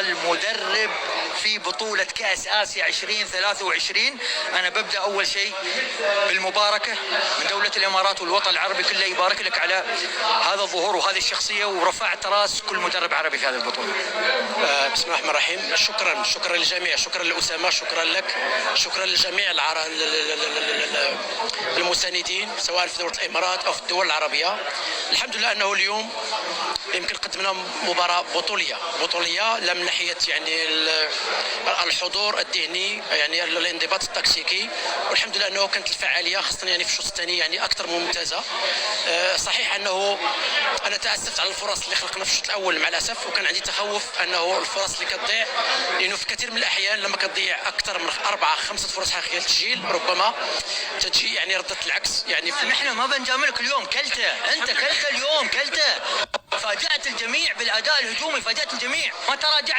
أفضل مدرب في بطولة كأس آسيا 2023. أنا ببدأ أول شيء بالمباركة من دولة الإمارات والوطن العربي كله يبارك لك على هذا الظهور وهذه الشخصية، ورفعت راس كل مدرب عربي في هذه البطولة. بسم الله الرحمن الرحيم. شكرا للجميع، شكرا لأسامة، شكرا لك، شكرا للجميع المساندين سواء في دولة الإمارات أو في الدول العربية. الحمد لله أنه اليوم يمكن قدمنا مباراة بطولية لا من ناحية يعني الحضور الذهني، يعني الانضباط التكتيكي، والحمد لله أنه كانت الفعالية خاصة يعني في الشوط الثاني يعني أكثر من ممتازة. صحيح أنه أنا تأسفت على الفرص اللي خلقنا في الشوط الأول مع الأسف، وكان عندي تخوف أنه الفرص اللي كتضيع، لأنه في كثير من الأحيان لما كتضيع أكثر من 4-5 فرص حقيقية للتسجيل ربما تجي يعني ردة العكس. يعني نحن ما بنجاملك اليوم، كلته أنت كلته اليوم، كلته. فاجأت الجميع بالأداء الهجومي، فاجأت الجميع، ما تراجعت.